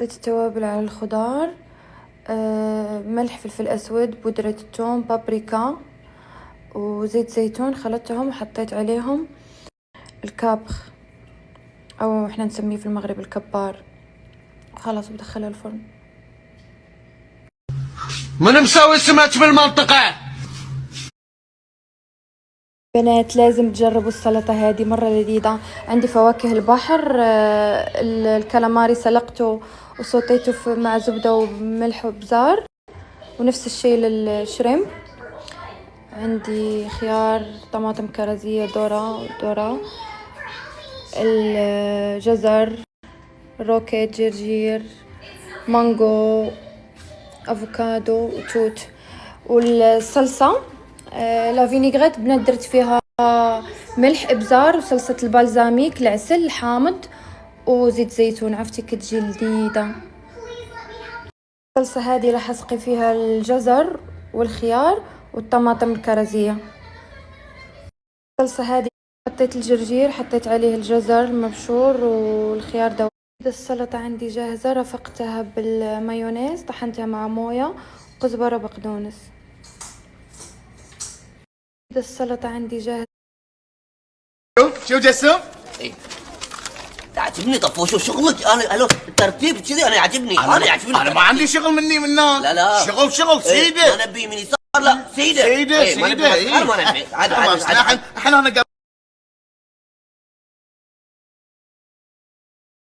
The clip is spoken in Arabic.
حطيت التوابل على الخضار، ملح، فلفل أسود، بودرة الثوم، بابريكا وزيت زيتون. خلطتهم وحطيت عليهم الكابخ أو إحنا نسميه في المغرب الكبار. خلاص بدخلها الفرن. من مساوي سمك بالمنطقة؟ بنات لازم تجربوا السلطة هذه مرة لذيذة. عندي فواكه البحر، الكالاماري سلقته وصوتيته مع زبدة وملح وبزار، ونفس الشيء للشريمب. عندي خيار، طماطم كرزية، ذرة، الجزر، روكيت، جرجير، مانجو، افوكادو وتوت. والصلصة لا فينيغريت بنات درت فيها ملح، ابزار، وصلصة البالزاميك، العسل الحامض وزيت زيتون. عرفتي كتجي لذيذة. الصلصة هذه راح اسقي فيها الجزر والخيار والطماطم الكرزية. الصلصة هذه حطيت الجرجير، حطيت عليه الجزر المبشور والخيار ده. السلطة عندي جاهزة، رفقتها بالمايونيز، طحنتها مع موية وكزبرة بقدونس. السلطة عندي جاهزة. شوف جسم. ايه تعجبني طفوش شغلك. انا الترتيب كذي انا يعجبني. انا يعجبني. انا ما عندي شغل مني منك. لا شغل سيده. ما نبي من يسار. لا سيده. سيده ما نبي سيده. مسخر، ما نبي. خلاص احنا